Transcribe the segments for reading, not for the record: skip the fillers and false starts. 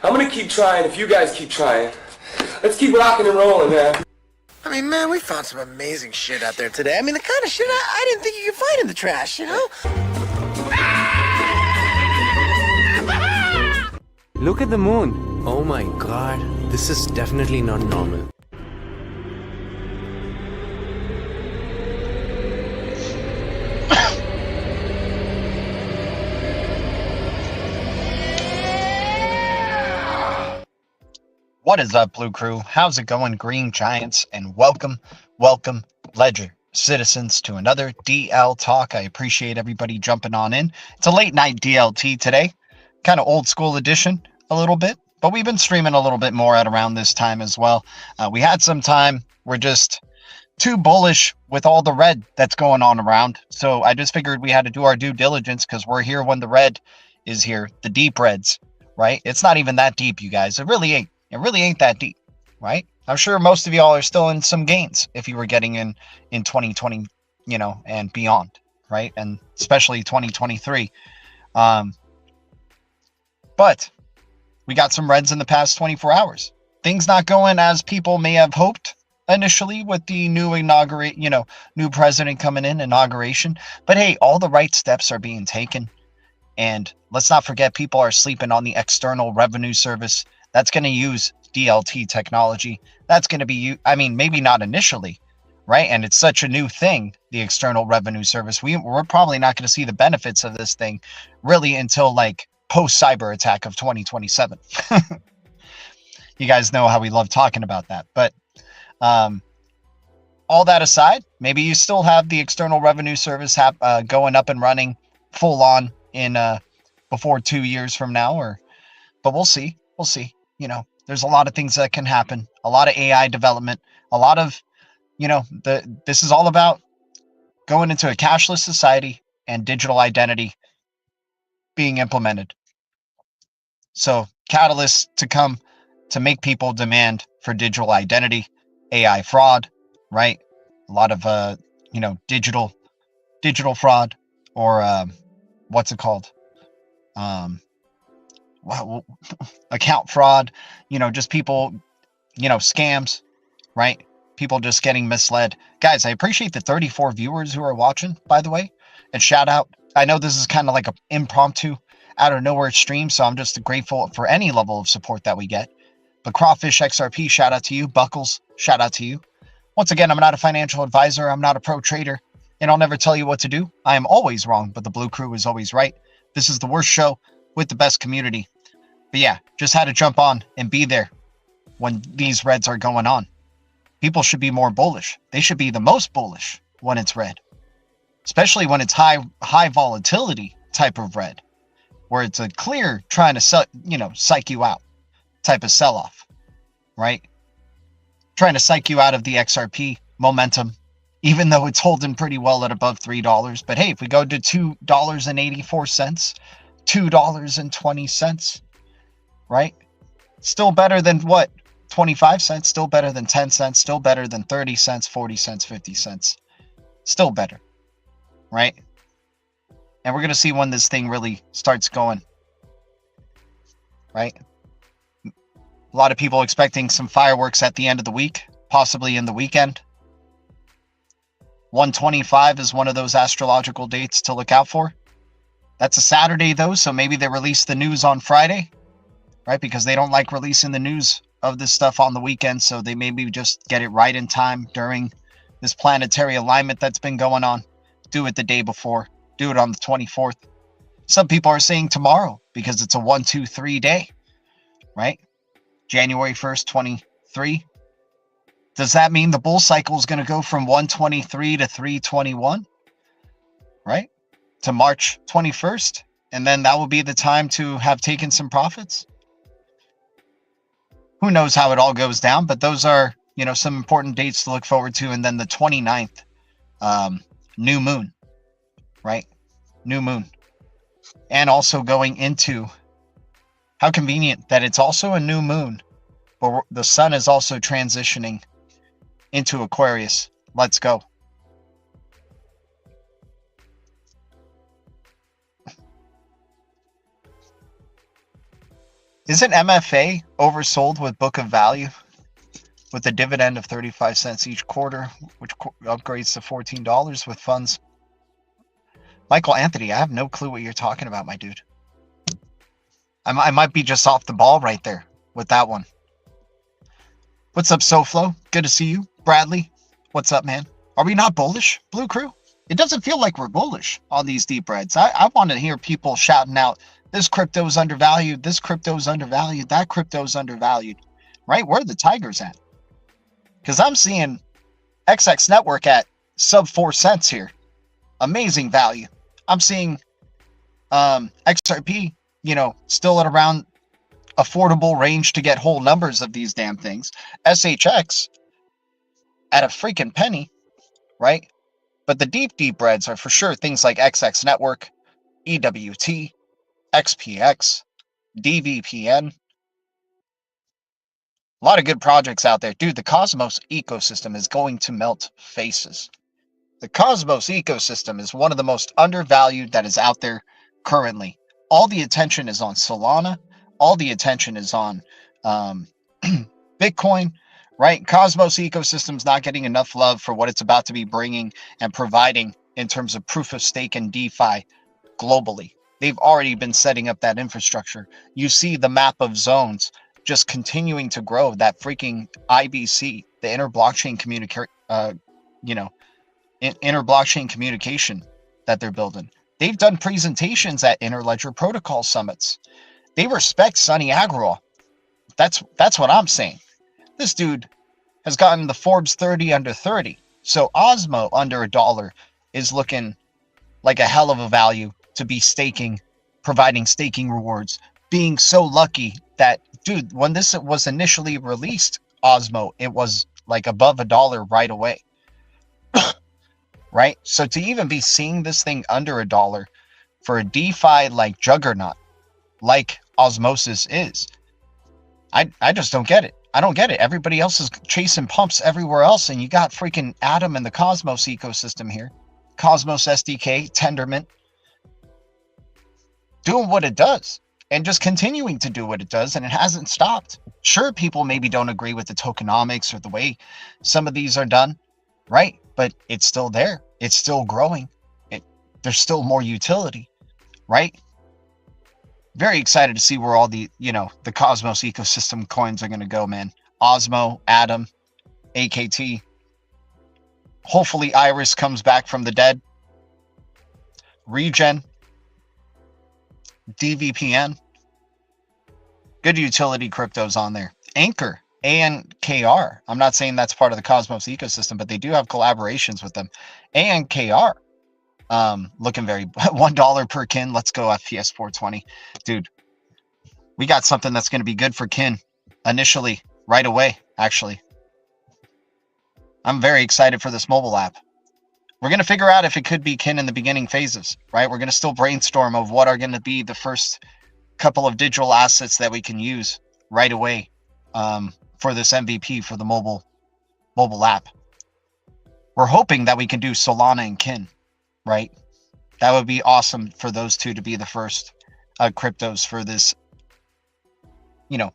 I'm gonna keep trying if you guys keep trying. Let's keep rocking and rolling, man. I mean, man, we found some amazing shit out there today. I mean, the kind of shit I didn't think you could find in the trash, you know? Look at the moon. Oh my god, this is definitely not normal. What is up, Blue Crew? How's it going, Green Giants? And welcome, Ledger citizens, to another DL Talk. I appreciate everybody jumping on in. It's a late night DLT today, kind of old school edition a little bit, but we've been streaming a little bit more at around this time as well. We had some time. We're just too bullish with all the red that's going on around. So I just figured we had to do our due diligence because we're here when the red is here, the deep reds, right? It's not even that deep, you guys. It really ain't. It really ain't that deep, right? I'm sure most of y'all are still in some gains if you were getting in 2020, you know, and beyond, right? And especially 2023. But we got some reds in the past 24 hours. Things not going as people may have hoped initially with the new new president coming in, inauguration. But hey, all the right steps are being taken. And let's not forget, people are sleeping on the External Revenue Service. That's going to use DLT technology. That's going to be, I mean, maybe not initially, right? And it's such a new thing, the External Revenue Service. We're probably not going to see the benefits of this thing really until like post-cyber attack of 2027. You guys know how we love talking about that. But all that aside, maybe you still have the External Revenue Service going up and running full on in before 2 years from now, but we'll see. We'll see. You know, there's a lot of things that can happen, a lot of AI development, a lot of, you know, this is all about going into a cashless society and digital identity being implemented. So catalysts to come to make people demand for digital identity, AI fraud, right? A lot of, you know, digital fraud, or what's it called? Account fraud, you know, just people, you know, scams, right? People just getting misled. Guys, I appreciate the 34 viewers who are watching, by the way, and shout out. I know this is kind of like an impromptu out of nowhere stream, so I'm just grateful for any level of support that we get. But Crawfish XRP, shout out to you. Buckles, shout out to you. Once again, I'm not a financial advisor. I'm not a pro trader, and I'll never tell you what to do. I am always wrong, but the Blue Crew is always right. This is the worst show with the best community. But yeah, just had to jump on and be there when these reds are going on. People should be more bullish. They should be the most bullish when it's red, especially when it's high volatility type of red, where it's a clear trying to psych you out type of sell-off, right? Trying to psych you out of the XRP momentum, even though it's holding pretty well at above $3. But hey, if we go to $2.84, $2.20, right? Still better than what? 25 cents, still better than 10 cents, still better than 30 cents, 40 cents, 50 cents. Still better, right? And we're going to see when this thing really starts going, right? A lot of people expecting some fireworks at the end of the week, possibly in the weekend. 125 is one of those astrological dates to look out for. That's a Saturday though, so maybe they release the news on Friday, right? Because they don't like releasing the news of this stuff on the weekend, so they maybe just get it right in time during this planetary alignment that's been going on. Do it the day before. Do it on the 24th. Some people are saying tomorrow because it's a 1-2-3 day, right? January 1st, 23. Does that mean the bull cycle is going to go from 123 to 321, right? To March 21st? And then that will be the time to have taken some profits? Who knows how it all goes down, but those are, some important dates to look forward to. And then the 29th, new moon, right? New moon. And also going into, how convenient that it's also a new moon, but the sun is also transitioning into Aquarius. Let's go. Isn't MFA oversold with book of value with a dividend of 35 cents each quarter, which upgrades to $14 with funds? Michael Anthony, I have no clue what you're talking about, my dude. I might be just off the ball right there with that one. What's up, SoFlo? Good to see you. Bradley, what's up, man? Are we not bullish, Blue Crew? It doesn't feel like we're bullish on these deep reds. I want to hear people shouting out, this crypto is undervalued, this crypto is undervalued, that crypto is undervalued, right? Where are the tigers at? Because I'm seeing XX Network at sub 4 cents here. Amazing value. I'm seeing XRP, still at around affordable range to get whole numbers of these damn things. SHX at a freaking penny, right? But the deep reds are for sure things like XX Network, EWT, XPX, DVPN. A lot of good projects out there. Dude, the Cosmos ecosystem is going to melt faces. The Cosmos ecosystem is one of the most undervalued that is out there currently. All the attention is on Solana. All the attention is on Bitcoin, right? Cosmos ecosystem is not getting enough love for what it's about to be bringing and providing in terms of proof of stake and DeFi globally. They've already been setting up that infrastructure. You see the map of zones just continuing to grow. That freaking IBC, the inter-blockchain inter-blockchain communication that they're building. They've done presentations at Interledger Protocol summits. They respect Sonny Agrawal. That's what I'm saying. This dude has gotten the Forbes 30 under 30. So Osmo under $1 is looking like a hell of a value to be staking, providing staking rewards. Being so lucky that, dude, when this was initially released, Osmo, it was like above $1 right away. Right? So to even be seeing this thing under $1 for a DeFi like juggernaut, like Osmosis is, I just don't get it. I don't get it. Everybody else is chasing pumps everywhere else, and you got freaking Atom and the Cosmos ecosystem here. Cosmos SDK, Tendermint, doing what it does and just continuing to do what it does, and it hasn't stopped. Sure, people maybe don't agree with the tokenomics or the way some of these are done, right? But it's still there. It's still growing. There's still more utility, right? Very excited to see where all the, the Cosmos ecosystem coins are going to go, man. Osmo, Atom, AKT. Hopefully Iris comes back from the dead. Regen. DVPN. Good utility cryptos on there. Anchor. ANKR. I'm not saying that's part of the Cosmos ecosystem, but they do have collaborations with them. ANKR. Looking very $1 per kin. Let's go FPS 420. Dude, we got something that's going to be good for kin initially, right away, actually. I'm very excited for this mobile app. We're going to figure out if it could be kin in the beginning phases, right? We're going to still brainstorm of what are going to be the first couple of digital assets that we can use right away for this MVP for the mobile app. We're hoping that we can do Solana and kin, right? That would be awesome for those two to be the first cryptos for this, you know,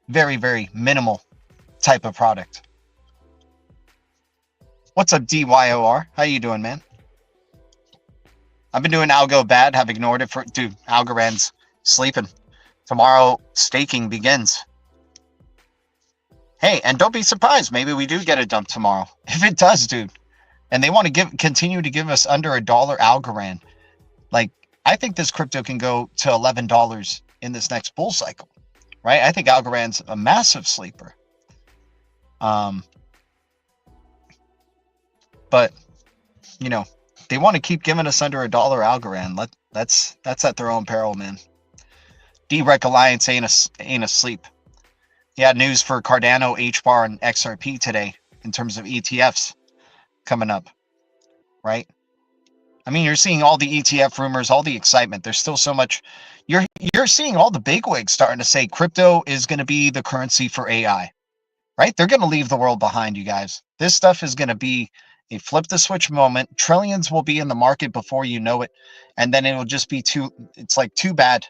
very, very minimal type of product. What's up, DYOR? How you doing, man? I've been doing algo bad, have ignored it for, dude, Algorand's sleeping. Tomorrow, staking begins. Hey, and don't be surprised, maybe we do get a dump tomorrow. If it does, dude, and they want to continue to give us under $1 Algorand, like, I think this crypto can go to $11 in this next bull cycle, right? I think Algorand's a massive sleeper. But, you know, they want to keep giving us under $1 Algorand. That's at their own peril, man. D-Rec Alliance ain't asleep. He had news for Cardano, HBAR, and XRP today in terms of ETFs coming up, right? I mean, you're seeing all the ETF rumors, all the excitement. There's still so much. You're seeing all the bigwigs starting to say crypto is going to be the currency for AI, right? They're going to leave the world behind, you guys. This stuff is going to be a flip the switch moment. Trillions will be in the market before you know it. And then it will just be too bad.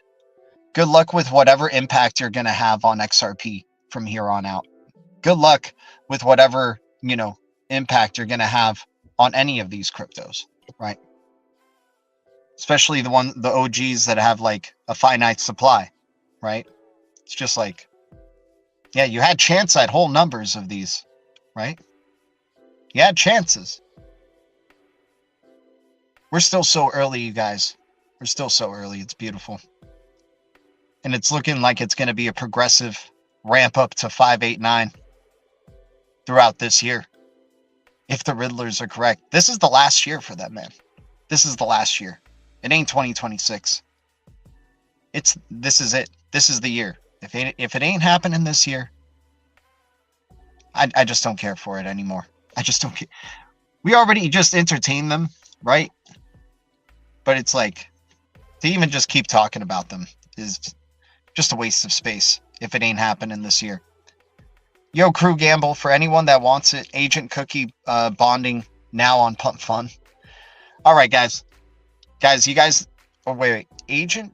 Good luck with whatever impact you're going to have on XRP from here on out. Good luck with whatever, you know, impact you're going to have on any of these cryptos, right? Especially the OGs that have like a finite supply, right? It's just like, yeah, you had chance at whole numbers of these, right? You had chances. We're still so early, you guys. We're still so early. It's beautiful. And it's looking like it's going to be a progressive ramp up to 589 throughout this year. If the Riddlers are correct. This is the last year for them, man. This is the last year. It ain't 2026. This is it. This is the year. If it ain't happening this year, I just don't care for it anymore. I just don't care. We already just entertain them, right? But it's like, to even just keep talking about them is just a waste of space if it ain't happening this year. Yo, Crew Gamble, for anyone that wants it, Agent Cookie bonding now on Pump Fun. All right, guys. You guys, oh, wait. Agent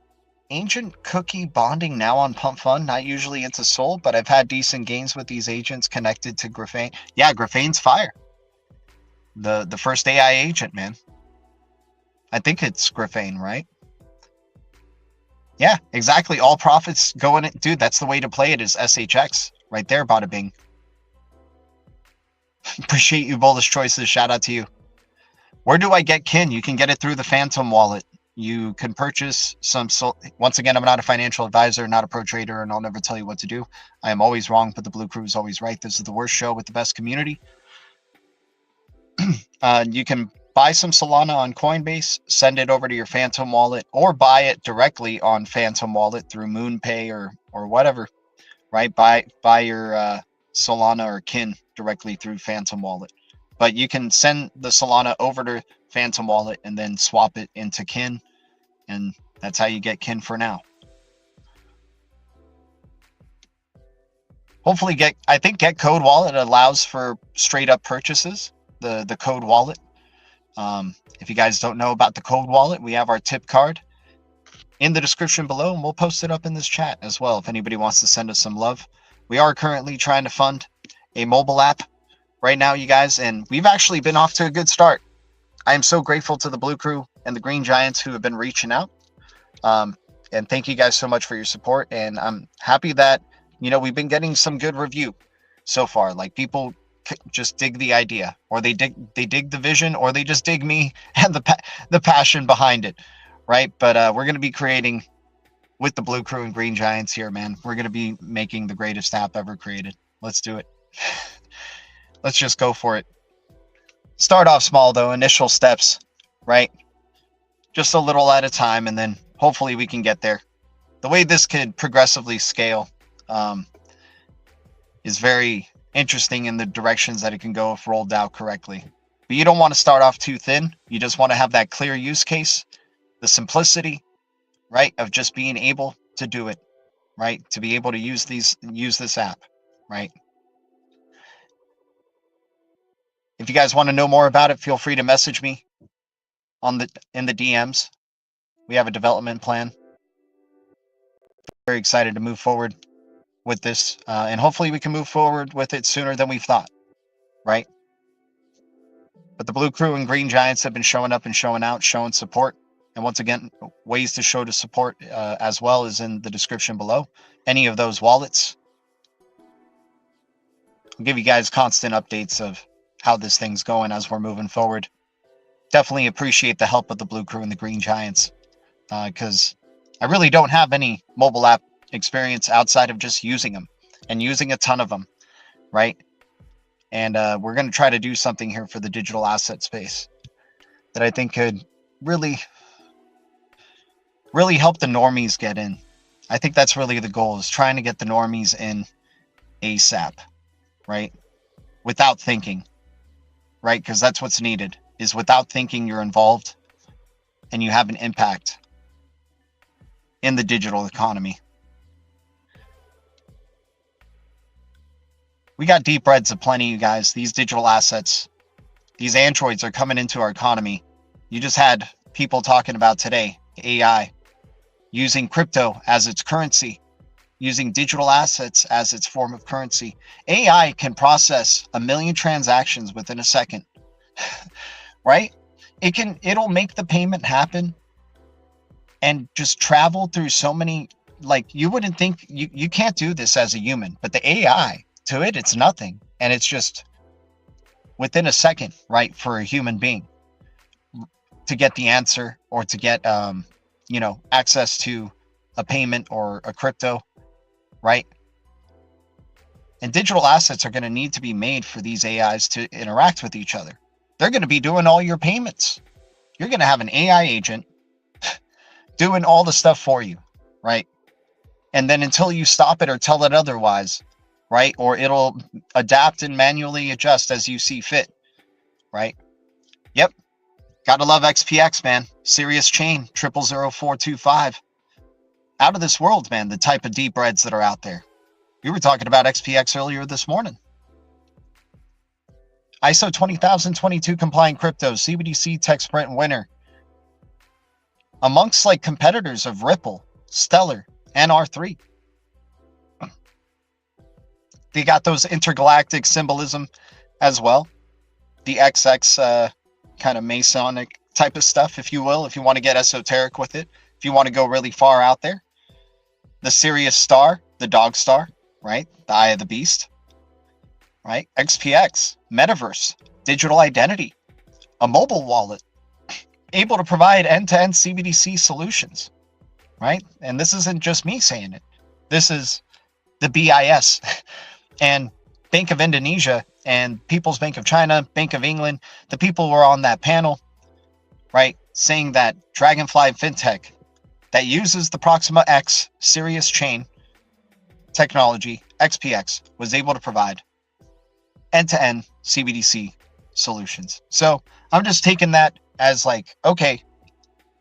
Cookie bonding now on Pump Fun. Not usually into Sol, but I've had decent gains with these agents connected to Graphane. Yeah, Graphane's fire. The first AI agent, man. I think it's Graphane, right? Yeah, exactly. All profits go in it. Dude, that's the way to play it, is SHX. Right there, bada bing. Appreciate you, Bullish Choices. Shout out to you. Where do I get kin? You can get it through the Phantom wallet. You can purchase some. Once again, I'm not a financial advisor, not a pro trader, and I'll never tell you what to do. I am always wrong, but the Blue Crew is always right. This is the worst show with the best community. You can buy some Solana on Coinbase, send it over to your Phantom wallet, or buy it directly on Phantom wallet through MoonPay or whatever, right? Buy your Solana or kin directly through Phantom wallet. But you can send the Solana over to Phantom wallet and then swap it into kin, and that's how you get kin for now. Hopefully I think Get Code Wallet allows for straight up purchases, the Code Wallet. If you guys don't know about the Code Wallet, we have our tip card in the description below, and we'll post it up in this chat as well if anybody wants to send us some love. We are currently trying to fund a mobile app right now, you guys, and we've actually been off to a good start. I am so grateful to the Blue Crew and the Green Giants who have been reaching out. And thank you guys so much for your support. And I'm happy that, you know, we've been getting some good review so far. Like, people just dig the idea, or they dig the vision, or they just dig me and the passion behind it, right? But we're going to be creating with the Blue Crew and Green Giants here, man. We're going to be making the greatest app ever created. Let's do it. Let's just go for it. Start off small, though. Initial steps, right? Just a little at a time, and then hopefully we can get there. The way this could progressively scale is very interesting in the directions that it can go if rolled out correctly. But you don't want to start off too thin. You just want to have that clear use case, the simplicity, right, of just being able to do it, right, to be able to use this app, right. If you guys want to know more about it, feel free to message me in the DMs. We have a development plan. Very excited to move forward with this, and hopefully we can move forward with it sooner than we've thought, right? But the Blue Crew and Green Giants have been showing up and showing out, showing support. And once again, ways to show the support as well is in the description below. Any of those wallets. I'll give you guys constant updates of how this thing's going as we're moving forward. Definitely appreciate the help of the Blue Crew and the Green Giants, because I really don't have any mobile app experience outside of just using them and using a ton of them, right? And we're going to try to do something here for the digital asset space that I think could really help the normies get in. I think that's really the goal, is trying to get the normies in ASAP, right? Without thinking, right? Because that's what's needed, is without thinking you're involved and you have an impact in the digital economy. We got deep reds aplenty, you guys. These digital assets, these androids are coming into our economy. You just had people talking about today, AI, using crypto as its currency, using digital assets as its form of currency. AI can process 1 million transactions within a second, right? It'll make the payment happen and just travel through so many, like, you wouldn't think, you can't do this as a human, but the AI, to it, it's nothing. And it's just within a second, right, for a human being to get the answer, or to get, access to a payment or a crypto, right? And digital assets are going to need to be made for these AIs to interact with each other. They're going to be doing all your payments. You're going to have an AI agent doing all the stuff for you, right? And then until you stop it or tell it otherwise, right? Or it'll adapt and manually adjust as you see fit, right? Yep. Gotta love XPX, man. Serious chain, 000425. Out of this world, man, the type of deep reds that are out there. We were talking about XPX earlier this morning. ISO 20022 compliant cryptos, CBDC, tech sprint winner. Amongst like competitors of Ripple, Stellar, and R3. They got those intergalactic symbolism as well. The XX kind of Masonic type of stuff, if you will, if you want to get esoteric with it, if you want to go really far out there. The Sirius star, the dog star, right? The eye of the beast, right? XPX, metaverse, digital identity, a mobile wallet, able to provide end-to-end CBDC solutions, right? And this isn't just me saying it. This is the BIS and Bank of Indonesia and People's Bank of China, Bank of England. The people were on that panel, right, saying that Dragonfly FinTech that uses the Proxima X Sirius chain technology, XPX, was able to provide end-to-end CBDC solutions. So I'm just taking that as like, okay,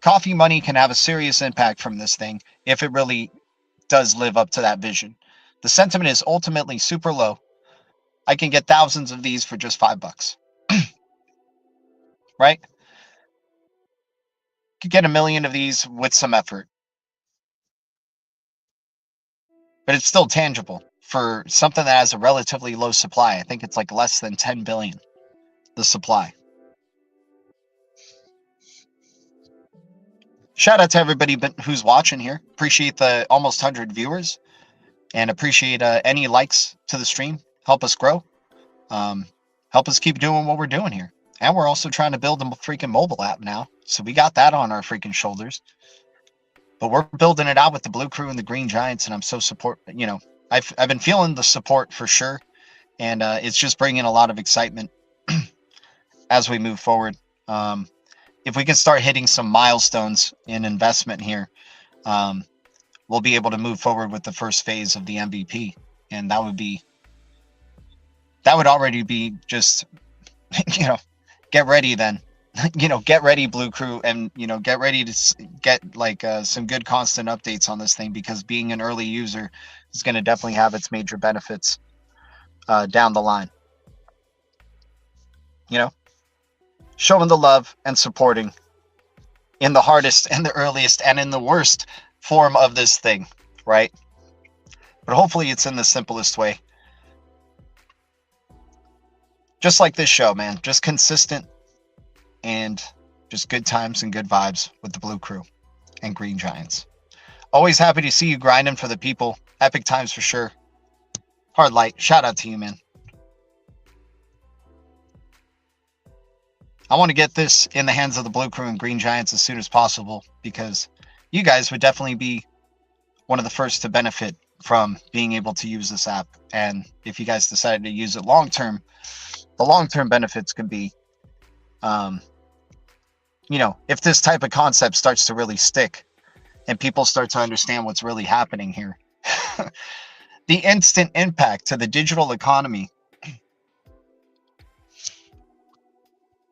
coffee money can have a serious impact from this thing if it really does live up to that vision. The sentiment is ultimately super low. I can get thousands of these for just $5. Right? Could get 1 million of these with some effort. But it's still tangible for something that has a relatively low supply. I think it's like less than 10 billion, the supply. Shout out to everybody who's watching here. Appreciate the almost 100 viewers. And appreciate any likes to the stream. Help us grow. Help us keep doing what we're doing here. And we're also trying to build a freaking mobile app now. So we got that on our freaking shoulders. But we're building it out with the Blue Crew and the Green Giants. And I'm so I've been feeling the support for sure. And it's just bringing a lot of excitement as we move forward. If we can start hitting some milestones in investment here, we'll be able to move forward with the first phase of the MVP. And that would already be just, get ready then. Get ready, Blue Crew, and get ready to get like some good constant updates on this thing, because being an early user is going to definitely have its major benefits down the line. Showing the love and supporting in the hardest and the earliest and in the worst form of this thing, right? But hopefully it's in the simplest way. Just like this show, man. Just consistent and just good times and good vibes with the Blue Crew and Green Giants. Always happy to see you grinding for the people. Epic times for sure. Hard Light, shout out to you, man. I want to get this in the hands of the Blue Crew and Green Giants as soon as possible, because you guys would definitely be one of the first to benefit from being able to use this app. And if you guys decided to use it long term, the long term benefits could be, if this type of concept starts to really stick and people start to understand what's really happening here, the instant impact to the digital economy,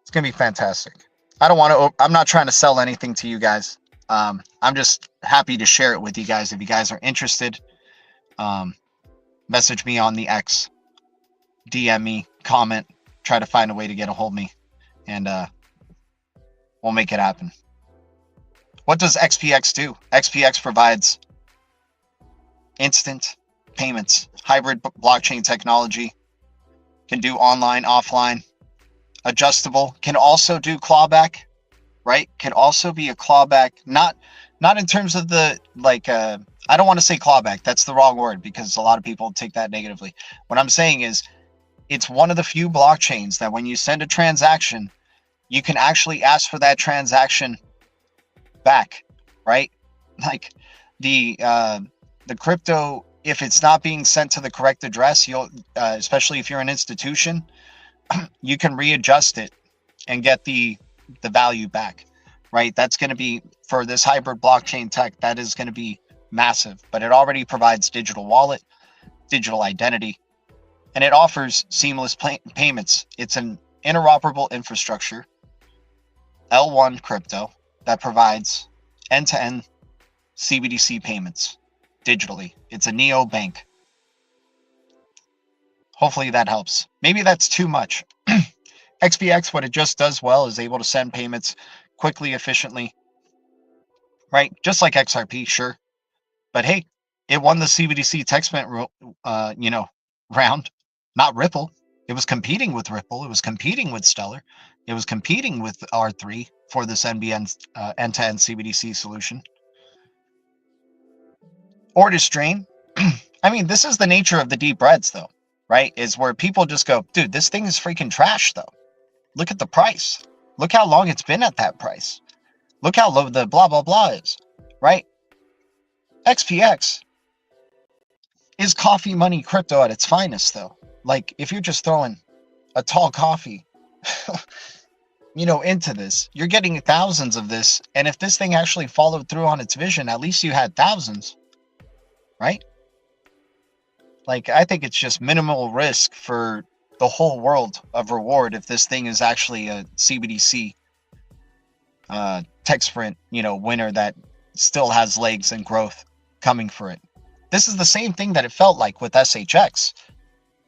it's going to be fantastic. I'm not trying to sell anything to you guys. I'm just happy to share it with you guys. If you guys are interested, message me on the X, DM me, comment, try to find a way to get a hold of me, and we'll make it happen. What does XPX do? XPX provides instant payments, hybrid blockchain technology, can do online, offline, adjustable, can also do clawback, right? Can also be a clawback, not in terms of the, I don't want to say clawback. That's the wrong word, because a lot of people take that negatively. What I'm saying is, it's one of the few blockchains that when you send a transaction, you can actually ask for that transaction back, right? Like the crypto, if it's not being sent to the correct address, you'll, especially if you're an institution, you can readjust it and get the value back, right? That's going to be, for this hybrid blockchain tech, that is going to be massive. But it already provides digital wallet, digital identity, and it offers seamless payments. It's an interoperable infrastructure, L1 crypto, that provides end-to-end CBDC payments digitally. It's a neo bank. Hopefully that helps. Maybe that's too much. XPX, what it just does well is able to send payments quickly, efficiently, right? Just like XRP, sure. But hey, it won the CBDC text round, not Ripple. It was competing with Ripple. It was competing with Stellar. It was competing with R3 for this NBN end-to-end CBDC solution. Orders drain. I mean, this is the nature of the deep reds, though, right? Is where people just go, dude, this thing is freaking trash, though. Look at the price. Look how long it's been at that price. Look how low the blah, blah, blah is, right? XPX is coffee money crypto at its finest, though. Like, if you're just throwing a tall coffee, into this, you're getting thousands of this. And if this thing actually followed through on its vision, at least you had thousands, right? Like, I think it's just minimal risk for the whole world of reward if this thing is actually a CBDC tech sprint, winner that still has legs and growth coming for it. This is the same thing that it felt like with SHX.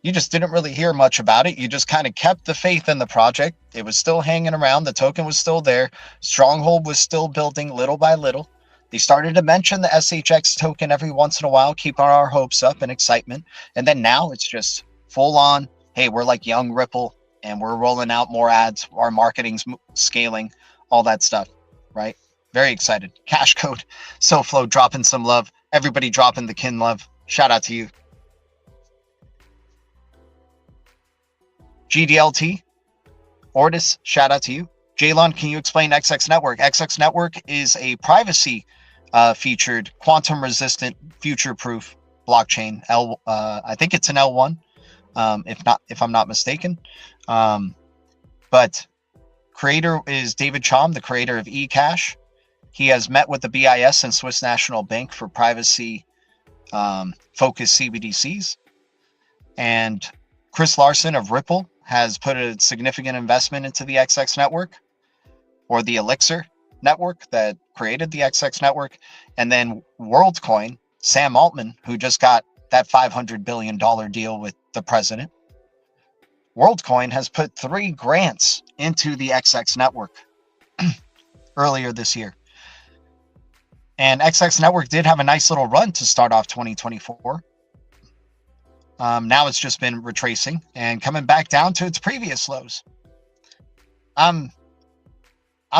You just didn't really hear much about it. You just kind of kept the faith in the project. It was still hanging around. The token was still there. Stronghold was still building little by little. They started to mention the SHX token every once in a while, keeping our hopes up and excitement. And then now it's just full on, hey, we're like young Ripple and we're rolling out more ads. Our marketing's scaling, all that stuff, right? Very excited. Cash code, SoFlo dropping some love. Everybody dropping the kin love. Shout out to you. GDLT, Ordis, shout out to you. Jalon, can you explain XX Network? XX Network is a privacy featured, quantum resistant, future proof blockchain. I think it's an L1, if I'm not mistaken. But creator is David Chaum, the creator of eCash. He has met with the BIS and Swiss National Bank for privacy focused CBDCs. And Chris Larson of Ripple, has put a significant investment into the XX network, or the Elixir network that created the XX network. And then WorldCoin, Sam Altman, who just got that $500 billion deal with the president. WorldCoin has put 3 grants into the XX network earlier this year. And XX network did have a nice little run to start off 2024. Now it's just been retracing and coming back down to its previous lows. I'm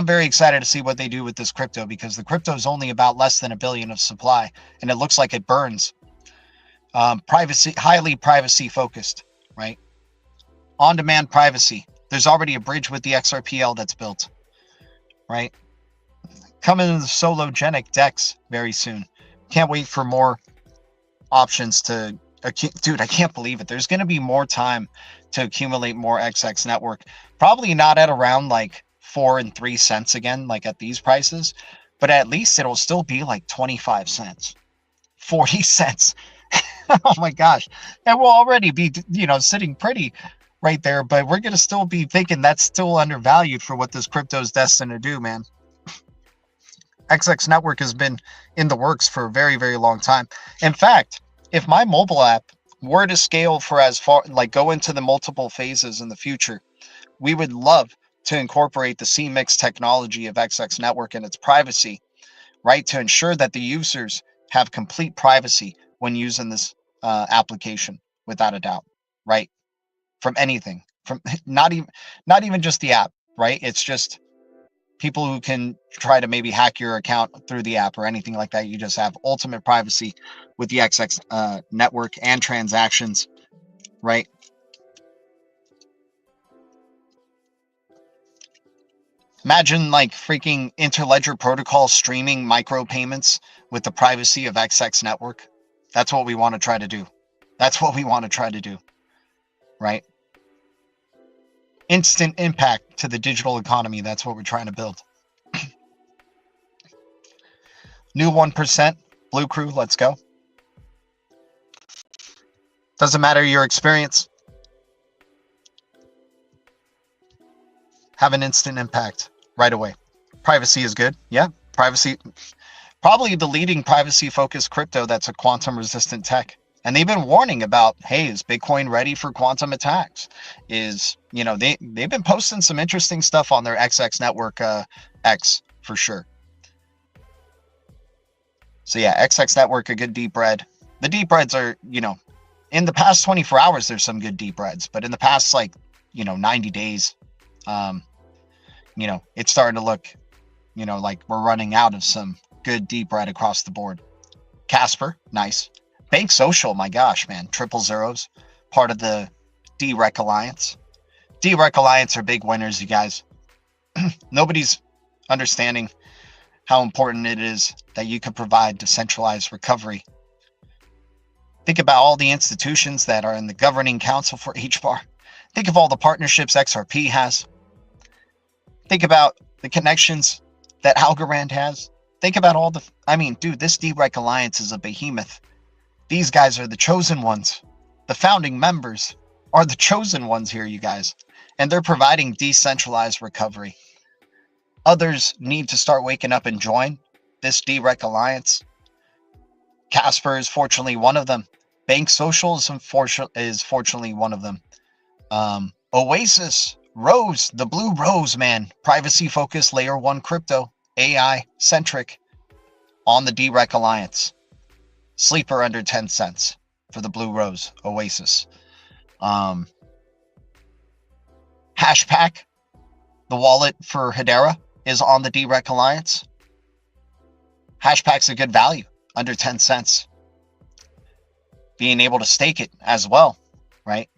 very excited to see what they do with this crypto, because the crypto is only about less than $1 billion of supply, and it looks like it burns. Highly privacy focused, right? On-demand privacy. There's already a bridge with the XRPL that's built, right? Coming in the sologenic DEX very soon. Can't wait for more options to... Dude, I can't believe it. There's going to be more time to accumulate more XX network. Probably not at around like 4 and 3 cents again, like at these prices, but at least it'll still be like 25 cents, 40 cents. Oh my gosh. And we'll already be, sitting pretty right there, but we're going to still be thinking that's still undervalued for what this crypto is destined to do, man. XX network has been in the works for a very, very long time. In fact, if my mobile app were to scale for as far, like go into the multiple phases in the future, we would love to incorporate the CMix technology of XX network and its privacy, right? To ensure that the users have complete privacy when using this application, without a doubt, right? From anything, from not even just the app, right? It's just people who can try to maybe hack your account through the app or anything like that. You just have ultimate privacy with the XX network and transactions, right? Imagine like freaking interledger protocol streaming micropayments with the privacy of XX network. That's what we want to try to do. That's what we want to try to do, right? Instant impact to the digital economy. That's what we're trying to build. New 1%, Blue Crew, let's go. Doesn't matter your experience. Have an instant impact right away. Privacy is good. Yeah, privacy. Probably the leading privacy-focused crypto that's a quantum-resistant tech. And they've been warning about, hey, is Bitcoin ready for quantum attacks? They've been posting some interesting stuff on their XX network X for sure. So yeah, XX network, a good deep red. The deep reds are, in the past 24 hours, there's some good deep reds, but in the past 90 days, it's starting to look, like we're running out of some good deep red across the board. Casper, nice. Bank Social, my gosh, man. Triple zeros, part of the DREC Alliance. DREC Alliance are big winners, you guys. Nobody's understanding how important it is that you can provide decentralized recovery. Think about all the institutions that are in the governing council for HBAR. Think of all the partnerships XRP has. Think about the connections that Algorand has. Think about all the... dude, this DREC Alliance is a behemoth. These guys are the chosen ones. The founding members are the chosen ones here, you guys. And they're providing decentralized recovery. Others need to start waking up and join this DREC Alliance. Casper is fortunately one of them. Bank Social is fortunately one of them. Oasis, Rose, the Blue Rose, man. Privacy-focused Layer 1 crypto, AI-centric on the DREC Alliance. Sleeper under 10 cents for the Blue Rose, Oasis. Hashpack, the wallet for Hedera, is on the DREC Alliance. Hashpack's a good value, under 10 cents. Being able to stake it as well, right?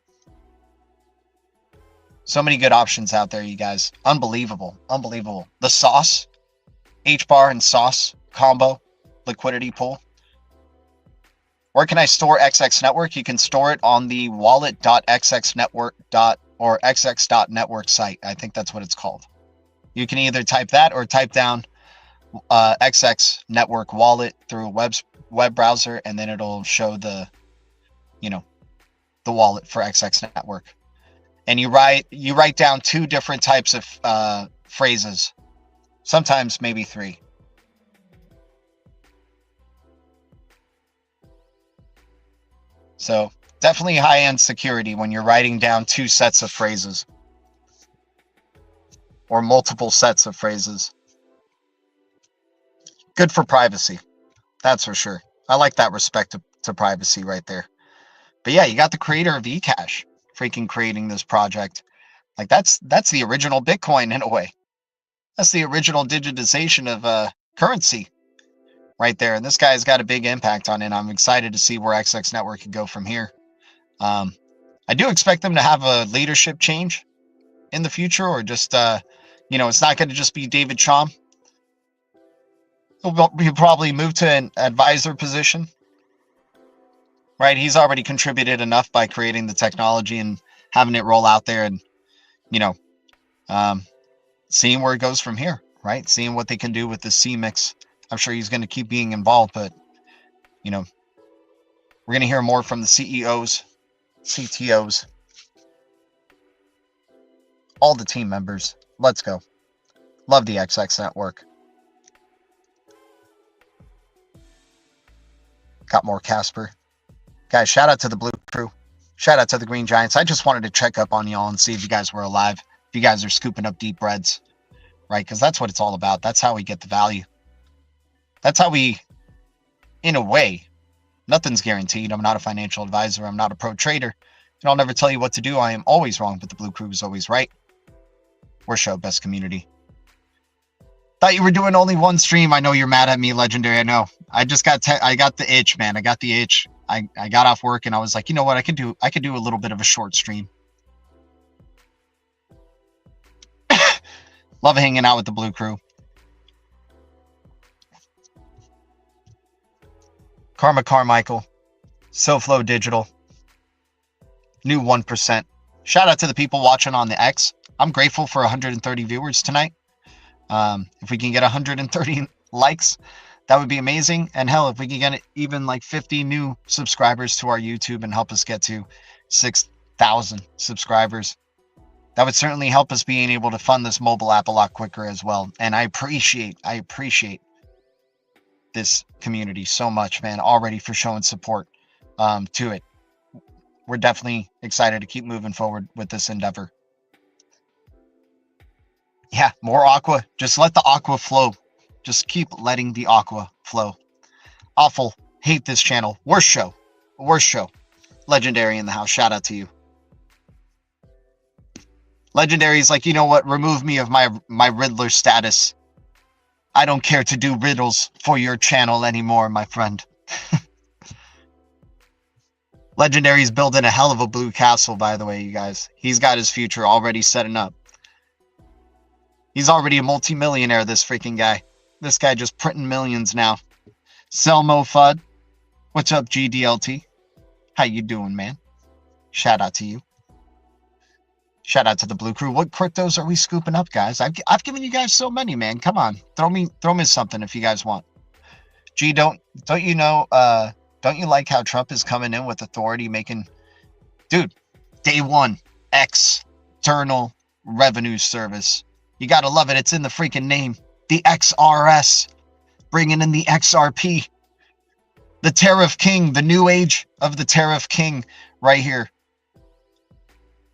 So many good options out there, you guys. Unbelievable, unbelievable. The Sauce, HBAR and Sauce combo liquidity pool. Where can I store XX network? You can store it on the wallet.xxnetwork or xx.network site. I think that's what it's called. You can either type that or type down XX network wallet through a web browser, and then it'll show the, the wallet for XX network. and you write down 2 different types of phrases, sometimes maybe 3. So definitely high-end security when you're writing down 2 sets of phrases or multiple sets of phrases. Good for privacy, that's for sure. I like that respect to privacy right there. But yeah, you got the creator of eCash freaking creating this project. Like that's the original Bitcoin in a way. That's the original digitization of currency right there. And this guy's got a big impact on it. I'm excited to see where XX Network can go from here. I do expect them to have a leadership change in the future, or just, it's not going to just be David Chaum. He'll probably move to an advisor position, right? He's already contributed enough by creating the technology and having it roll out there, and, seeing where it goes from here, right? Seeing what they can do with the C-Mix. I'm sure he's going to keep being involved, but, we're going to hear more from the CEOs, CTOs, all the team members. Let's go. Love the XX Network. Got more Casper. Guys, shout out to the Blue Crew. Shout out to the Green Giants. I just wanted to check up on y'all and see if you guys were alive. If you guys are scooping up deep breads, right? Because that's what it's all about. That's how we get the value. That's how we, in a way, nothing's guaranteed. I'm not a financial advisor. I'm not a pro trader. And I'll never tell you what to do. I am always wrong, but the Blue Crew is always right. We're show best community. Thought you were doing only one stream. I know you're mad at me, Legendary. I know. I just got I got the itch, man. I got the itch. I got off work and I was like, you know what? I could do a little bit of a short stream. Love hanging out with the Blue Crew. Karma Carmichael, SoFlo Digital, new 1%. Shout out to the people watching on the X. I'm grateful for 130 viewers tonight. If we can get 130 likes, that would be amazing. And hell, if we can get even like 50 new subscribers to our YouTube and help us get to 6,000 subscribers, that would certainly help us being able to fund this mobile app a lot quicker as well. And I appreciate this community so much, man, already for showing support to it. We're definitely excited to keep moving forward with this endeavor. Yeah, more AQUA. Just let the AQUA flow. Just keep letting the AQUA flow. Awful. Hate this channel. Worst show. Worst show. Legendary in the house. Shout out to you. Legendary is like, you know what? Remove me of my Riddler status. I don't care to do riddles for your channel anymore, my friend. Legendary's building a hell of a blue castle, by the way, you guys. He's got his future already setting up. He's already a multi-millionaire, this freaking guy. This guy just printing millions now. Selmo Fudd. What's up, GDLT? How you doing, man? Shout out to you. Shout out to the Blue Crew. What cryptos are we scooping up, guys? I've given you guys so many, man. Come on. Throw me something if you guys want. Gee, don't you know, don't you like how Trump is coming in with authority making, dude, day one, external revenue service. You gotta love it. It's in the freaking name. The XRS, bringing in the XRP, the tariff king, the new age of the tariff king right here.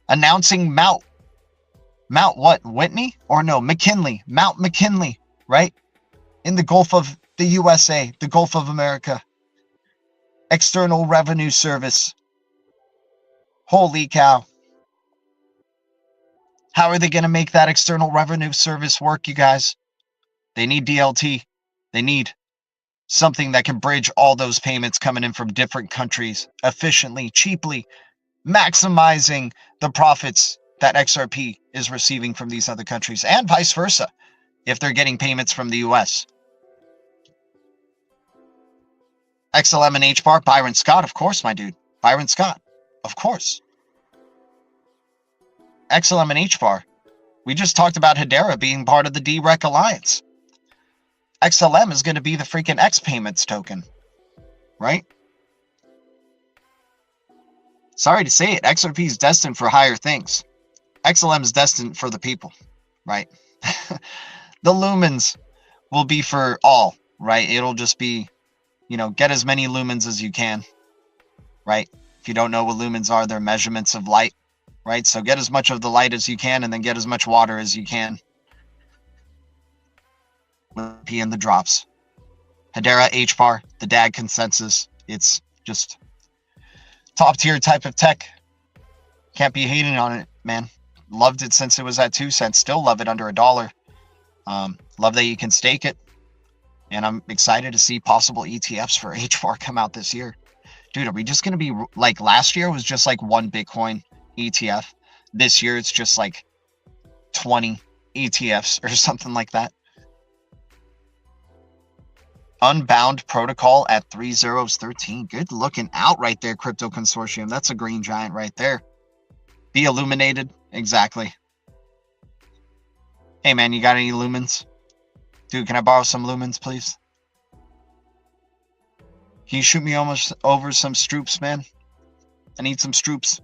Announcing Mount what? Whitney? Or no, McKinley. Mount McKinley, right? In the Gulf of the USA, the Gulf of America. External Revenue Service. Holy cow. How are they going to make that External Revenue Service work, you guys? They need DLT. They need something that can bridge all those payments coming in from different countries efficiently, cheaply, maximizing the profits that XRP is receiving from these other countries, and vice versa, if they're getting payments from the US. XLM and HBAR, Byron Scott, of course, my dude. Byron Scott, of course. XLM and HBAR. We just talked about Hedera being part of the DREC Alliance. XLM is going to be the freaking X payments token, right? Sorry to say it, XRP is destined for higher things. XLM is destined for the people, right? The lumens will be for all, right? It'll just be, you know, get as many lumens as you can, right? If you don't know what lumens are, they're measurements of light, right? So get as much of the light as you can, and then get as much water as you can. P in the drops. Hedera, HBAR, the DAG consensus. It's just top tier type of tech. Can't be hating on it, man. Loved it since it was at 2 cents. Still love it under $1. Love that you can stake it. And I'm excited to see possible ETFs for HBAR come out this year. Dude, are we just going to be like last year was just like 1 Bitcoin ETF. This year it's just like 20 ETFs or something like that. Unbound protocol at 3 zeros 13. Good looking out right there, Crypto Consortium. That's a green giant right there. Be illuminated. Exactly. Hey man, you got any lumens? Dude, can I borrow some lumens, please? Can you shoot me almost over some stroops, man? I need some stroops.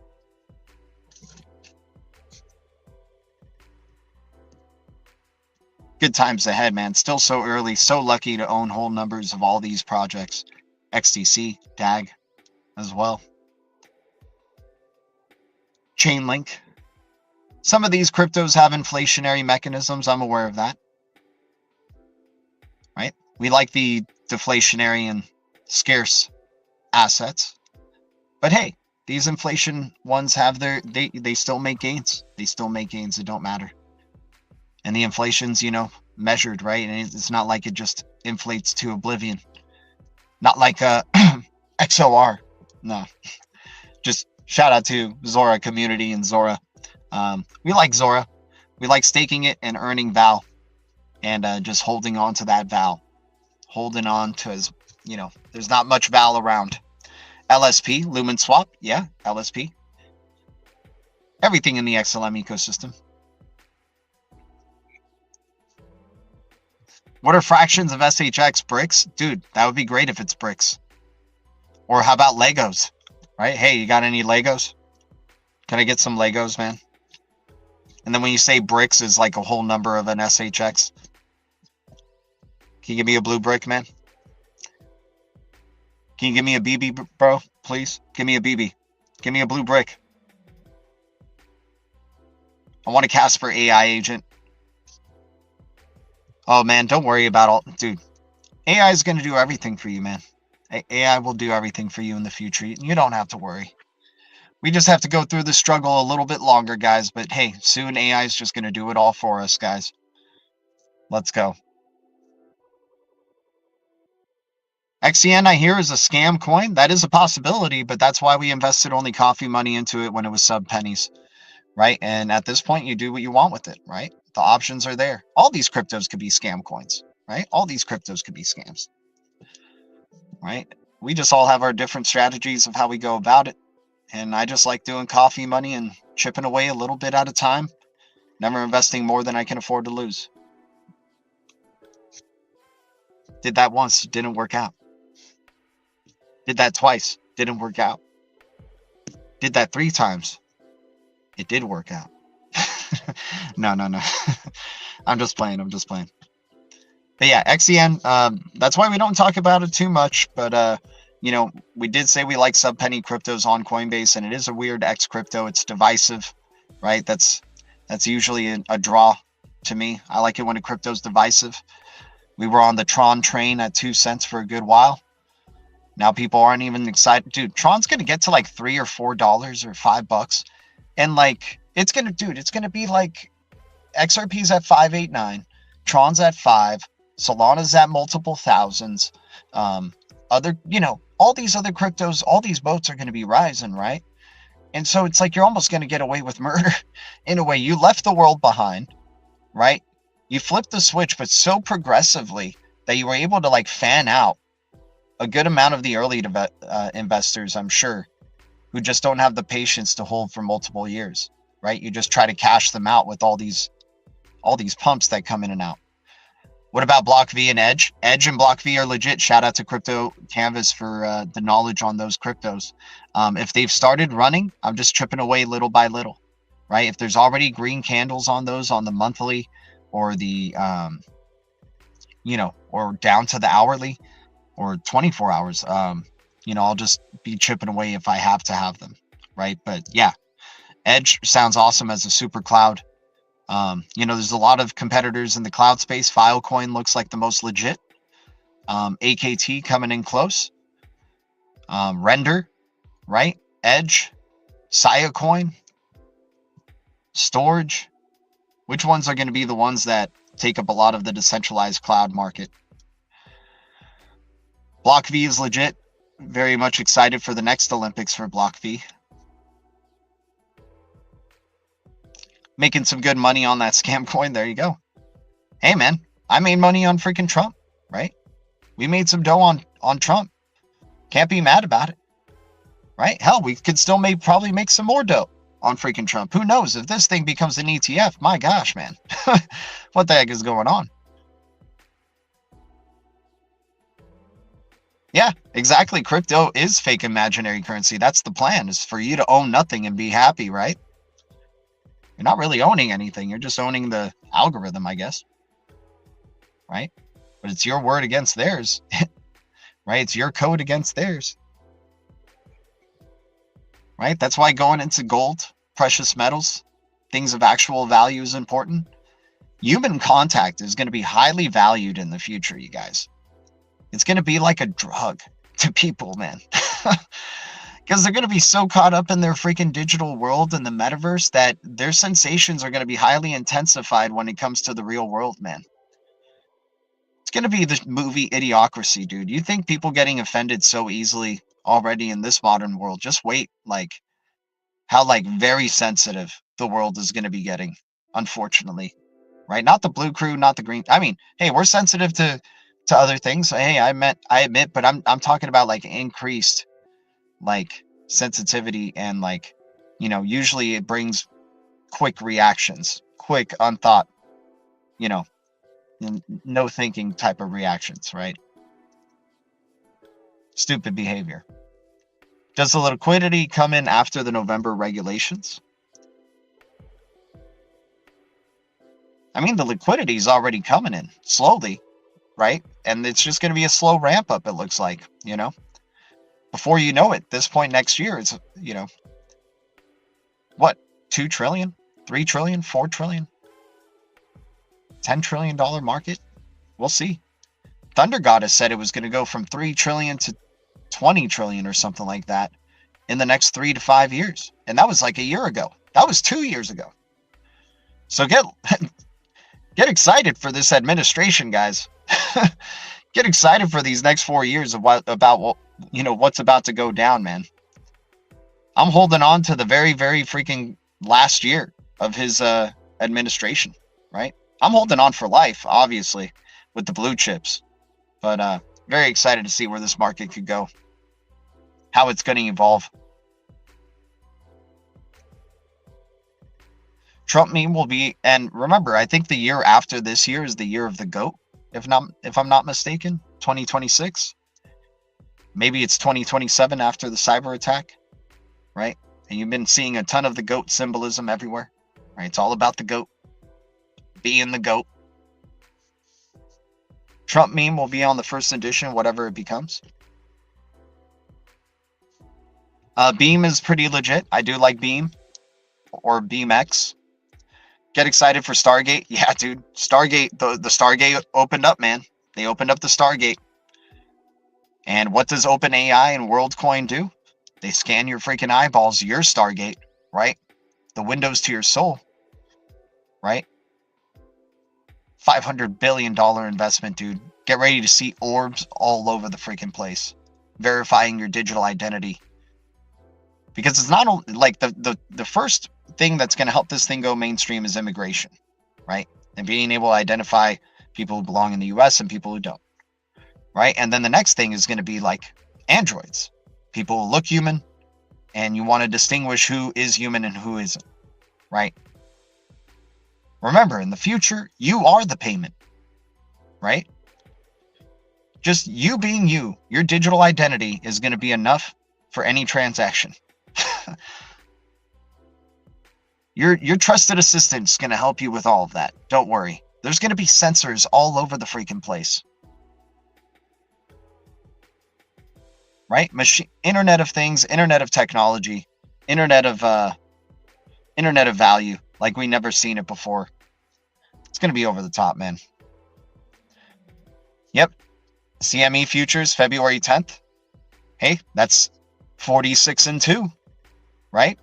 Good times ahead, man. Still so early. So lucky to own whole numbers of all these projects. XTC, DAG as well. Chainlink. Some of these cryptos have inflationary mechanisms. I'm aware of that. Right? We like the deflationary and scarce assets. But hey, these inflation ones have their, they still make gains. They still make gains. It don't matter. And the inflation's, you know, measured, right? And it's not like it just inflates to oblivion. Not like a XOR. No. Just shout out to Zora community and Zora. We like Zora. We like staking it and earning VAL. And just holding on to that VAL. Holding on to, as you know, there's not much VAL around. LSP, Lumen Swap. Yeah, LSP. Everything in the XLM ecosystem. What are fractions of SHX? Bricks? Dude, that would be great if it's bricks. Or how about Legos? Right? Hey, you got any Legos? Can I get some Legos, man? And then when you say bricks is like a whole number of an SHX. Can you give me a blue brick, man? Can you give me a BB, bro? Please? Give me a BB. Give me a blue brick. I want a Casper AI agent. Oh, man, don't worry about all... Dude, AI is going to do everything for you, man. AI will do everything for you in the future. You don't have to worry. We just have to go through the struggle a little bit longer, guys. But hey, soon AI is just going to do it all for us, guys. Let's go. XCN, I hear, is a scam coin. That is a possibility, but that's why we invested only coffee money into it when it was sub pennies, right? And at this point, you do what you want with it, right? The options are there. All these cryptos could be scam coins, right? All these cryptos could be scams, right? We just all have our different strategies of how we go about it. And I just like doing coffee money and chipping away a little bit at a time, never investing more than I can afford to lose. Did that once, didn't work out. Did that twice, didn't work out. Did that 3 times, it did work out. No. I'm just playing. But yeah, XEN, that's why we don't talk about it too much. But, you know, we did say we like sub-penny cryptos on Coinbase, and it is a weird X crypto. It's divisive, right? That's usually a draw to me. I like it when a crypto's divisive. We were on the Tron train at 2 cents for a good while. Now people aren't even excited. Dude, Tron's going to get to like $3 or $4 or $5. And like, it's going to be like XRP's at 589, Tron's at 5, Solana's at multiple thousands. Other, you know, all these other cryptos, all these boats are going to be rising, right? And so it's like you're almost going to get away with murder in a way. You left the world behind, right? You flipped the switch, but so progressively that you were able to like fan out a good amount of the early investors, I'm sure, who just don't have the patience to hold for multiple years, right? You just try to cash them out with all these pumps that come in and out. What about Block V and Edge? Edge and Block V are legit. Shout out to Crypto Canvas for the knowledge on those cryptos. If they've started running, I'm just chipping away little by little, right? If there's already green candles on those on the monthly or the, you know, or down to the hourly or 24 hours, you know, I'll just be chipping away if I have to have them, right? But yeah, Edge sounds awesome as a super cloud. You know, there's a lot of competitors in the cloud space. Filecoin looks like the most legit. AKT coming in close. Render, right? Edge, Siacoin, Storage. Which ones are going to be the ones that take up a lot of the decentralized cloud market? Block V is legit. Very much excited for the next Olympics for Block V. Making some good money on that scam coin. There you go. Hey, man, I made money on freaking Trump, right? We made some dough on Trump. Can't be mad about it, right? Hell, we could still probably make some more dough on freaking Trump. Who knows? If this thing becomes an ETF, my gosh, man. What the heck is going on? Yeah, exactly. Crypto is fake imaginary currency. That's the plan, is for you to own nothing and be happy, right? You're not really owning anything. You're just owning the algorithm, I guess. Right? But it's your word against theirs. Right? It's your code against theirs. Right? That's why going into gold, precious metals, things of actual value is important. Human contact is going to be highly valued in the future, you guys. It's going to be like a drug to people, man. Because they're going to be so caught up in their freaking digital world and the metaverse that their sensations are going to be highly intensified when it comes to the real world, man. It's going to be the movie Idiocracy, dude. You think people getting offended so easily already in this modern world? Just wait, like, how, like, very sensitive the world is going to be getting, unfortunately. Right? Not the blue crew, not the green. I mean, hey, we're sensitive to other things. Hey, I admit, but I'm talking about, like, increased, like, sensitivity, and, like, you know, usually it brings quick reactions, quick unthought, you know, no thinking type of reactions, right? Stupid behavior. Does the liquidity come in after the November regulations? I mean, the liquidity is already coming in slowly, right? And it's just going to be a slow ramp up, it looks like, you know? Before you know it, this point next year, it's, you know, what, 2 trillion, 3 trillion, 4 trillion, $10 trillion market? We'll see. Thunder Goddess said it was going to go from 3 trillion to 20 trillion or something like that in the next 3 to 5 years. And that was like a year ago. That was 2 years ago. So get excited for this administration, guys. Get excited for these next 4 years of what's about to go down, man. I'm holding on to the very, very freaking last year of his administration, right? I'm holding on for life, obviously, with the blue chips. But very excited to see where this market could go, how it's going to evolve. Trump meme will be, and remember, I think the year after this year is the year of the GOAT, if I'm not mistaken, 2026. Maybe it's 2027 after the cyber attack, right? And you've been seeing a ton of the GOAT symbolism everywhere, right? It's all about the GOAT, being the GOAT. Trump meme will be on the first edition, whatever it becomes. Beam is pretty legit. I do like Beam, or BeamX. Get excited for Stargate. Yeah, dude. Stargate, the Stargate opened up, man. They opened up the Stargate. And what does OpenAI and WorldCoin do? They scan your freaking eyeballs, your Stargate, right? The windows to your soul, right? $500 billion investment, dude. Get ready to see orbs all over the freaking place, verifying your digital identity. Because it's not like the first thing that's going to help this thing go mainstream is immigration, right? And being able to identify people who belong in the US and people who don't, right? And then the next thing is going to be like androids. People who look human, and you want to distinguish who is human and who isn't, right? Remember, in the future, you are the payment, right? Just you being you, your digital identity is going to be enough for any transaction. Your trusted assistant is going to help you with all of that. Don't worry. There's going to be sensors all over the freaking place. Right? Internet of Things, Internet of Technology, Internet of Value, like we never seen it before. It's going to be over the top, man. Yep. CME futures, February 10th. Hey, that's 46-2, right?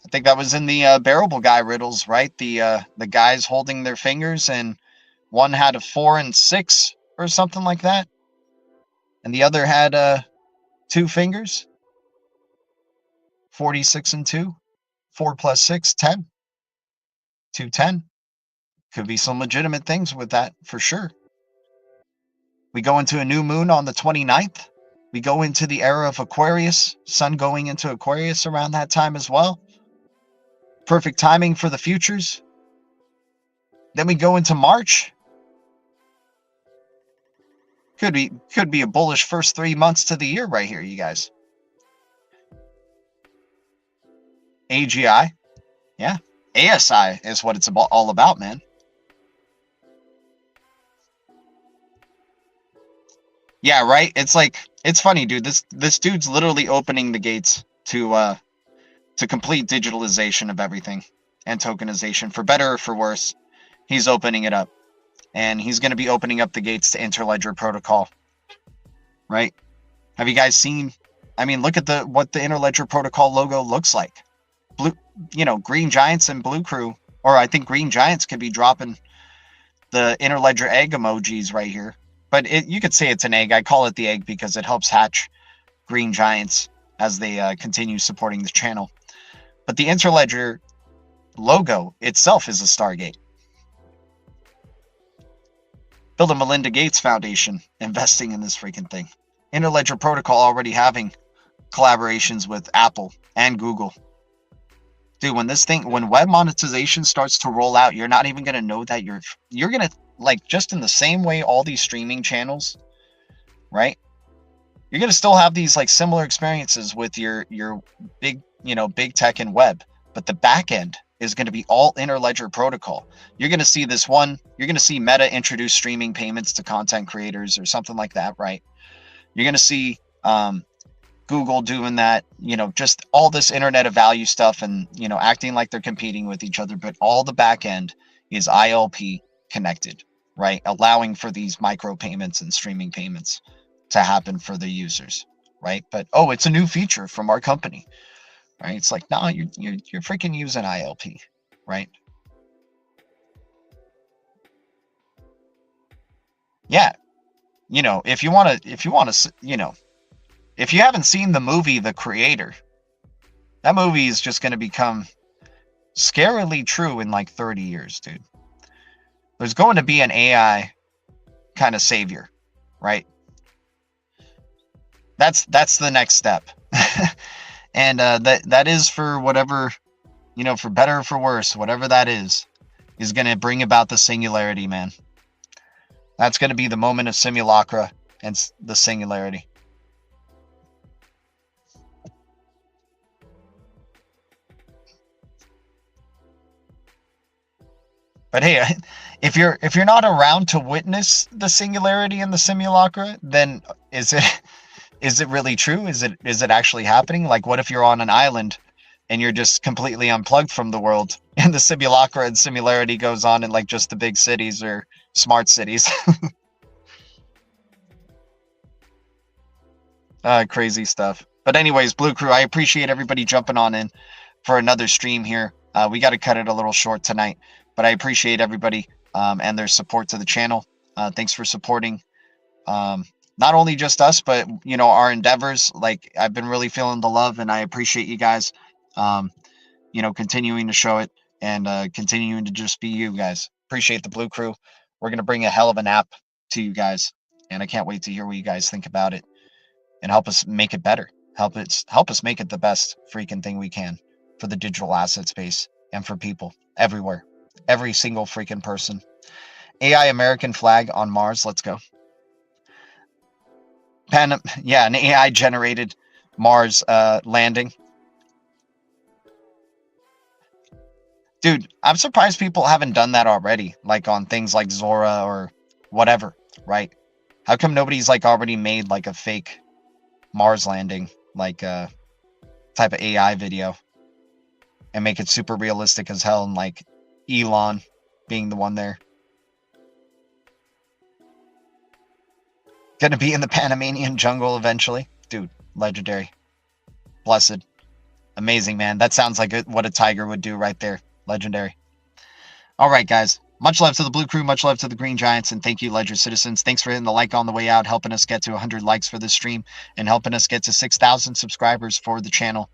I think that was in the bearable guy riddles, right? The guys holding their fingers, and one had a 4 and 6 or something like that, and the other had 2 fingers. 46-2, 4 plus 6, 10. 210. Could be some legitimate things with that for sure. We go into a new moon on the 29th. We go into the era of Aquarius, sun going into Aquarius around that time as well. Perfect timing for the futures. Then we go into March. Could be a bullish first 3 months to the year right here, you guys. AGI. Yeah. ASI is what it's all about, man. Yeah, right? It's like, it's funny, dude. This dude's literally opening the gates to complete digitalization of everything and tokenization, for better or for worse. He's opening it up, and he's going to be opening up the gates to Interledger protocol, right? Have you guys seen? I mean, look at what the Interledger protocol logo looks like. Blue, Green Giants and Blue Crew, or I think Green Giants could be dropping the Interledger egg emojis right here. But you could say it's an egg. I call it the egg because it helps hatch Green Giants as they continue supporting the channel. But the Interledger logo itself is a Stargate. Bill and Melinda Gates Foundation investing in this freaking thing. Interledger protocol already having collaborations with Apple and Google. Dude, when web monetization starts to roll out, you're not even going to know that you're going to, like, just in the same way all these streaming channels, right? You're going to still have these like similar experiences with your big, big tech and web, but the back end is going to be all Interledger protocol. You're going to see you're going to see Meta introduce streaming payments to content creators or something like that, right? You're going to see Google doing that, just all this Internet of Value stuff and, acting like they're competing with each other, but all the back end is ILP connected, right? Allowing for these micro payments and streaming payments to happen for the users, right? But, oh, it's a new feature from our company, right? It's like, no, you're freaking using ILP, right? Yeah. If you want to, if you haven't seen the movie The Creator, that movie is just going to become scarily true in like 30 years, dude. There's going to be an AI kind of savior, right? That's the next step. And that is for whatever, for better or for worse, whatever that is going to bring about the singularity, man. That's going to be the moment of simulacra and the singularity. But hey, if you're not around to witness the singularity and the simulacra, then is it really true? Is it actually happening? Like, what if you're on an island and you're just completely unplugged from the world, and the simulacra and similarity goes on in like just the big cities or smart cities? Crazy stuff. But anyways, Blue Crew, I appreciate everybody jumping on in for another stream here. We got to cut it a little short tonight. But I appreciate everybody and their support to the channel. Thanks for supporting not only just us, but, our endeavors. Like, I've been really feeling the love, and I appreciate you guys, continuing to show it and continuing to just be you guys. Appreciate the Blue Crew. We're going to bring a hell of an app to you guys, and I can't wait to hear what you guys think about it and help us make it better. Help us make it the best freaking thing we can for the digital asset space and for people everywhere. Every single freaking person. AI American flag on Mars. Let's go. An AI generated Mars landing. Dude, I'm surprised people haven't done that already, like on things like Zora or whatever, right? How come nobody's like already made like a fake Mars landing, like type of AI video and make it super realistic as hell, and like Elon being the one there? Gonna be in the Panamanian jungle eventually. Dude, legendary. Blessed. Amazing, man. That sounds like what a tiger would do right there. Legendary. All right, guys. Much love to the Blue Crew. Much love to the Green Giants. And thank you, Ledger Citizens. Thanks for hitting the like on the way out, helping us get to 100 likes for this stream, and helping us get to 6,000 subscribers for the channel.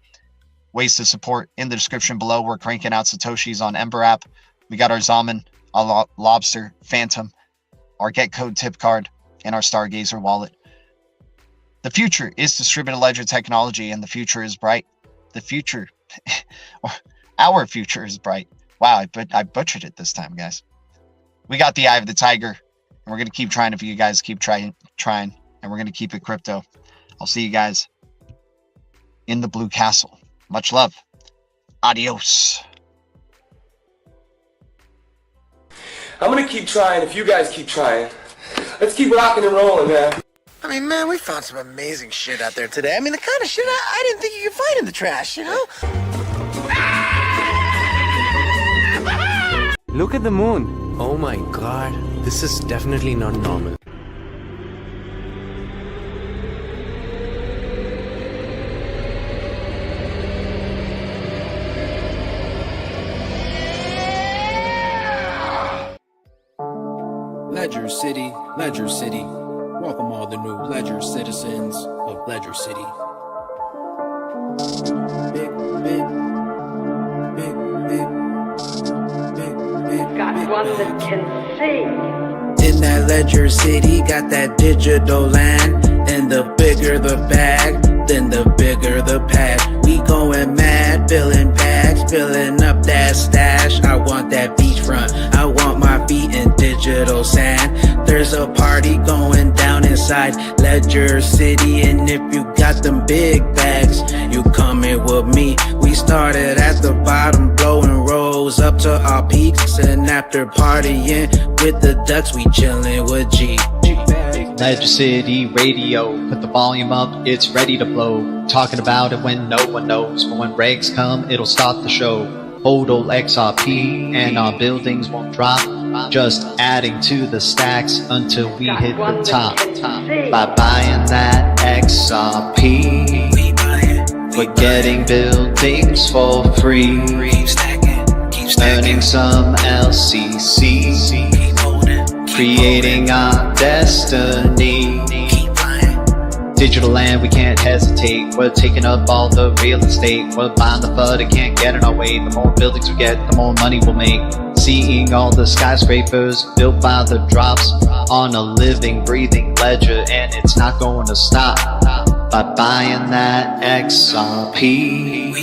Ways to support in the description below. We're cranking out Satoshis on Ember app. We got our XAMAN, our LOBSTR, Phantom, our Get Code tip card, and our STARGAZER wallet. The future is distributed ledger technology, and the future is bright. The future, our future is bright. Wow, I butchered it this time, guys. We got the eye of the tiger, and we're going to keep trying if you guys keep trying, and we're going to keep it crypto. I'll see you guys in the Blue Castle. Much love. Adios. I'm gonna keep trying if you guys keep trying. Let's keep rocking and rolling, man. I mean, man, we found some amazing shit out there today. I mean, the kind of shit I didn't think you could find in the trash, you know? Look at the moon. Oh my god, this is definitely not normal. Ledger City, Ledger City. Welcome all the new Ledger citizens of Ledger City. Got one that can see. In that Ledger City, got that digital land. And the bigger the bag, then the bigger the pad. We going mad, filling bags, filling up that stash. I want that beachfront, I want my feet in digital sand. There's a party going down inside Ledger City, and if you got them big bags, you coming with me. We started at the bottom, blowing rolls up to our peaks, and after partying with the ducks, we chilling with G. Ledger City Radio, put the volume up, it's ready to blow. Talking about it when no one knows, but when regs come, it'll start the show. Hold old XRP, and our buildings won't drop. Just adding to the stacks until we hit the top. By buying that XRP, we're getting buildings for free. Earning some LCC, creating our destiny. Digital land, we can't hesitate. We're taking up all the real estate. We're buying the FUD, it can't get in our way. The more buildings we get, the more money we'll make. Seeing all the skyscrapers built by the drops on a living, breathing ledger, and it's not going to stop. By buying that XRP,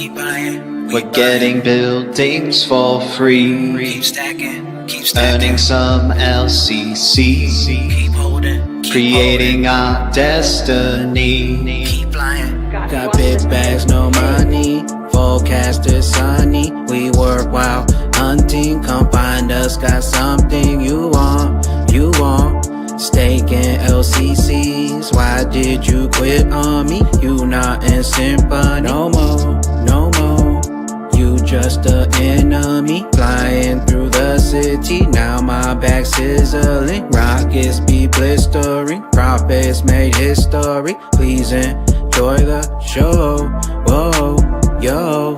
we're getting buildings for free. Earning some LCC, creating our destiny. Got big bags, no money. Forecasted sunny. We work while hunting. Come find us. Got something you want. You want. Staking LCCs. Why did you quit on me? You not in symphony. No more. No more. You just an enemy. Flying through the city. Now my back sizzling. Rockets be blistering. Profits made history. Please enjoy the show. Whoa, yo.